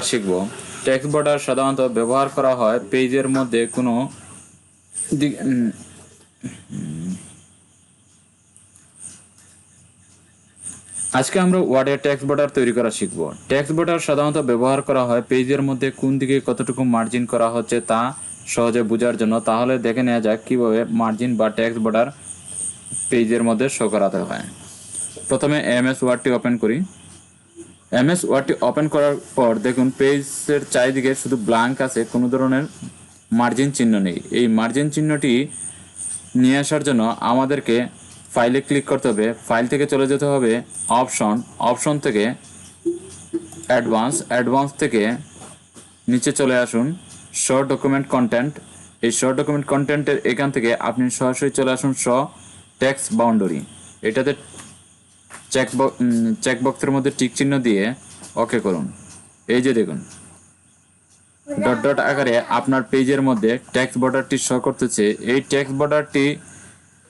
শিখব। Text border সাধারণত ব্যবহার করা হয় পেজের মধ্যে কোনো আজকে আমরা ওয়ার্ডে টেক্সট বর্ডার তৈরি করা শিখব। টেক্সট বর্ডার সাধারণত ব্যবহার করা হয় পেজের মধ্যে কোন দিকে কতটুকু মার্জিন করা হচ্ছে তা সহজে বোঝার জন্য। তাহলে দেখে নেওয়া যাক কিভাবে মার্জিন বা টেক্সট বর্ডার পেজের মধ্যে শো করাতে হয়। প্রথমে এমএস ওয়ার্ডটি ওপেন করি। এমএস ওয়ার্ডটি ওপেন করার পর দেখুন পেজের চারিদিকে শুধু ব্ল্যাঙ্ক আছে, কোনো ধরনের মার্জিন চিহ্ন নেই। এই মার্জিন চিহ্নটি নিয়ে আসার জন্য আমাদেরকে ফাইলে ক্লিক করতে হবে। ফাইল থেকে চলে যেতে হবে অপশন থেকে অ্যাডভান্স থেকে নিচে চলে আসুন শো ডকুমেন্ট কন্টেন্ট। এই শো ডকুমেন্ট কন্টেন্টের এখান থেকে আপনি সরাসরি চলে আসুন শো টেক্সট বাউন্ডারি। এটাতে চেকবক্সের মধ্যে টিক চিহ্ন দিয়ে ওকে করুন। এই যে দেখুন ডট ডট আকারে আপনার পেজের মধ্যে টেক্সট বর্ডারটি শো করতেছে। এই টেক্সট বর্ডারটি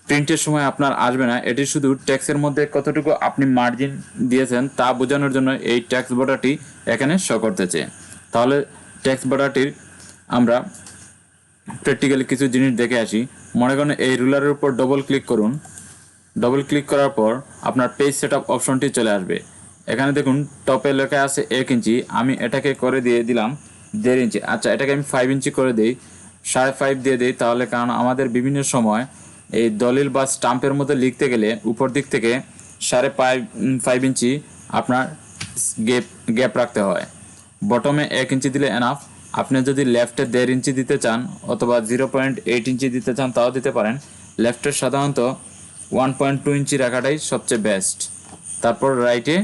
প্রিন্টের সময় আপনার আসবে না, এটি শুধু টেক্সটের মধ্যে কতটুকু আপনি মার্জিন দিয়েছেন তা বোঝানোর জন্য এই টেক্সট বর্ডারটি এখানে শো করতেছে। তাহলে টেক্সট বর্ডারটির আমরা প্র্যাকটিক্যালি কিছু জিনিস দেখে আসি। মনে করেন এই রুলারের উপর ডবল ক্লিক করুন। ডবল ক্লিক করার পর আপনার পেজ সেটআপ অপশনটি চলে আসবে। এখানে দেখুন টপে লেখা আছে 1 ইঞ্চি, আমি এটাকে করে দিয়ে দিলাম 1.5 ইঞ্চি। আচ্ছা, এটাকে আমি 5 ইঞ্চি করে দিই, 5.5 দিয়ে দিই। তাহলে কারণ আমাদের বিভিন্ন সময় এই দলিল বা স্টাম্পের মধ্যে লিখতে গেলে উপর দিক থেকে 5.5 ইঞ্চি আপনার গ্যাপ রাখতে হয়। বটমে 1 ইঞ্চি দিলে এনাফ। আপনি যদি লেফটে 1.5 ইঞ্চি দিতে চান অথবা 0.8 ইঞ্চি দিতে চান তাও দিতে পারেন। লেফটের সাধারণত 1.2 ইঞ্চি রাখাটাই সবচেয়ে বেস্ট। তারপর রাইটে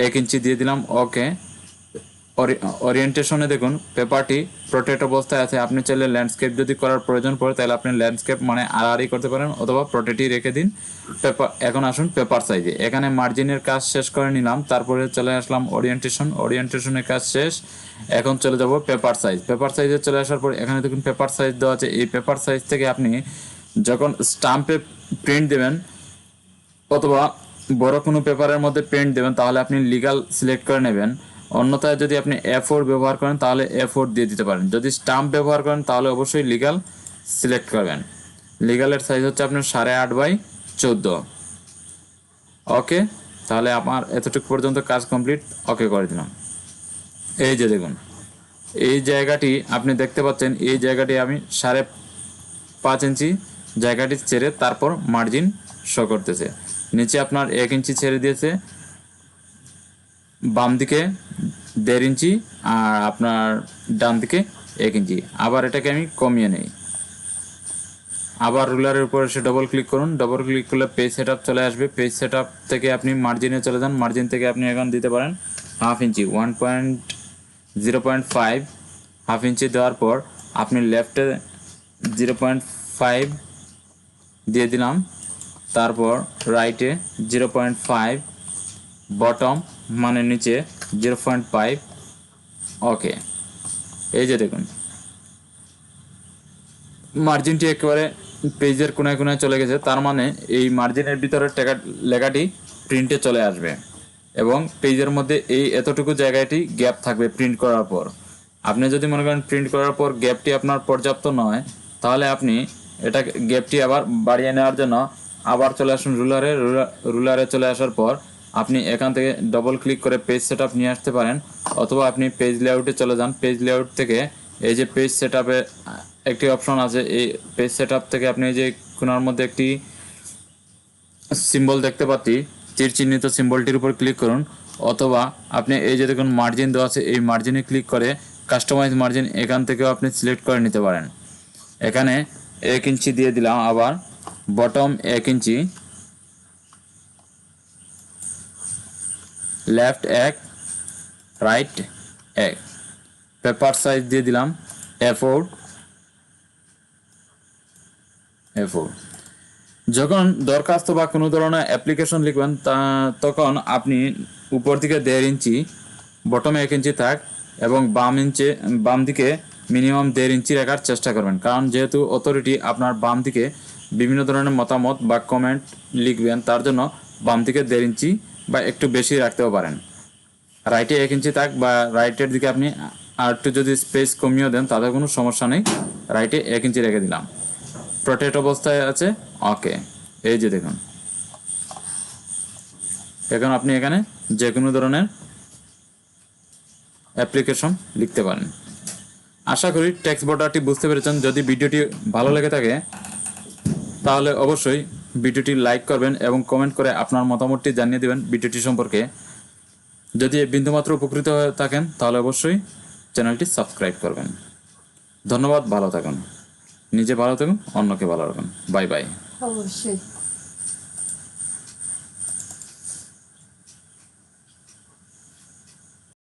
1 ইঞ্চি দিয়ে দিলাম ওকে। ওরিয়েন্টেশনে দেখুন পেপারটি প্রোটেক্ট অবস্থায় আছে। আপনি চাইলে ল্যান্ডস্কেপ যদি করার প্রয়োজন পড়ে তাহলে আপনি ল্যান্ডস্কেপ মানে আড়াআড়ি করতে পারেন অথবা প্রোটেক্টই রেখে দিন। এখন আসুন পেপার সাইজে। এখানে মার্জিনের কাজ শেষ করে নিলাম, তারপরে চলে আসলাম ওরিয়েন্টেশনের কাজ শেষ। এখন চলে যাব পেপার সাইজ। পেপার সাইজে চলে আসার পর এখানে দেখুন পেপার সাইজ দেওয়া আছে। এই পেপার সাইজ থেকে আপনি যখন স্টাম্পে প্রিন্ট দেবেন অথবা বড় কোনো পেপারের মধ্যে প্রিন্ট দেবেন তাহলে আপনি লিগ্যাল সিলেক্ট করে নেবেন। অন্যথায় যদি আপনি A4 ব্যবহার করেন তাহলে A4 দিয়ে দিতে পারেন। যদি স্টাম্প ব্যবহার করেন তাহলে অবশ্যই লিগ্যাল সিলেক্ট করবেন। লিগ্যালের সাইজ হচ্ছে আপনার 8.5/14। ওকে, তাহলে আমার এতটুকু পর্যন্ত কাজ কমপ্লিট। ওকে করে দিলাম। এই যে দেখুন এই জায়গাটি আপনি দেখতে পাচ্ছেন, এই জায়গাটি আমি 5.5 ইঞ্চি জায়গাটি ছেড়ে তারপর মার্জিন শো করতেছে। নিচে আপনার 1 ইঞ্চি ছেড়ে দিয়েছে, বাম দিকে 1.5 ইঞ্চি আর আপনার ডান দিকে 1 ইঞ্চি। আবার এটাকে আমি কমিয়ে নেই। আবার রুলারের উপর এসে ডবল ক্লিক করুন। ডবল ক্লিক করলে পেজ সেটআপ চলে আসবে। পেজ সেটআপ থেকে আপনি মার্জিনে চলে যান। মার্জিন থেকে আপনি এখন দিতে পারেন 1/2 ইঞ্চি, 0.5 হাফ ইঞ্চি দেওয়ার পর আপনি লেফটে 0.5 দিয়ে দিলাম, তারপর রাইটে 0.5, বটম মানে নিচে 0.5। ওকে, এই যে দেখুন মার্জিনটি একেবারে পেজের কোনায় কোনায় চলে গেছে। তার মানে এই মার্জিনের ভিতরে লেখাটি প্রিন্টে চলে আসবে এবং পেজের মধ্যে এই এতটুকু জায়গাটি গ্যাপ থাকবে প্রিন্ট করার পর। আপনি যদি মনে করেন প্রিন্ট করার পর গ্যাপটি আপনার পর্যাপ্ত নয় তাহলে আপনি এটা গ্যাপটি আবার বাড়িয়ে নেওয়ার জন্য আবার চলে আসুন রুলারে চলে আসার পর আপনি এখান থেকে ডবল ক্লিক করে পেজ সেটআপ নিয়ে আসতে পারেন অথবা আপনি পেজ লেআউটে চলে যান। পেজ লেআউট থেকে এই যে পেজ সেটআপে একটি অপশন আছে, এই পেজ সেটআপ থেকে আপনি এই যে কোণার মধ্যে একটি সিম্বল দেখতে পাচ্ছি, তীর চিহ্নিত সিম্বলটির উপর ক্লিক করুন অথবা আপনি এই যে দেখুন মার্জিন দেওয়া আছে এই মার্জিনে ক্লিক করে কাস্টমাইজ মার্জিন এখান থেকেও আপনি সিলেক্ট করে নিতে পারেন। এখানে 1 ইঞ্চি দিয়ে দিলাম, আবার বটম 1 ইঞ্চি, লেফট 1, রাইট 1। পেপার সাইজ দিয়ে দিলাম A4। যখন দরখাস্ত বা কোনো ধরনের অ্যাপ্লিকেশন লিখবেন তখন আপনি উপর দিকে 1.5 ইঞ্চি, বটমে 1 ইঞ্চি থাক এবং বাম দিকে মিনিমাম 1.5 ইঞ্চি রাখার চেষ্টা করবেন। কারণ যেহেতু অথরিটি আপনার বাম দিকে বিভিন্ন ধরনের মতামত বা কমেন্ট লিখবেন তার জন্য বাম দিকে 1.5 ইঞ্চি বা একটু বেশি রাখতেও পারেন। রাইটে 1 ইঞ্চি থাক বা রাইটের দিকে আপনি আর একটু যদি স্পেস কমিয়েও দেন তাতে কোনো সমস্যা নেই। রাইটে 1 ইঞ্চি রেখে দিলাম, প্রোটেক্ট অবস্থায় আছে। ওকে, এই যে দেখুন, এখন আপনি এখানে যে কোনো ধরনের অ্যাপ্লিকেশন লিখতে পারেন। আশা করি টেক্সট বর্ডারটি বুঝতে পেরেছেন। যদি ভিডিওটি ভালো লেগে থাকে তাহলে অবশ্যই ভিডিওটি লাইক করবেন এবং কমেন্ট করে আপনার মতামতটি জানিয়ে দেবেন ভিডিওটি সম্পর্কে। যদি বিন্দুমাত্র উপকৃত হয়ে থাকেন তাহলে অবশ্যই চ্যানেলটি সাবস্ক্রাইব করবেন। ধন্যবাদ, ভালো থাকুন, নিজে ভালো থাকুন, অন্যকে ভালো রাখুন। Bye bye. অবশ্যই।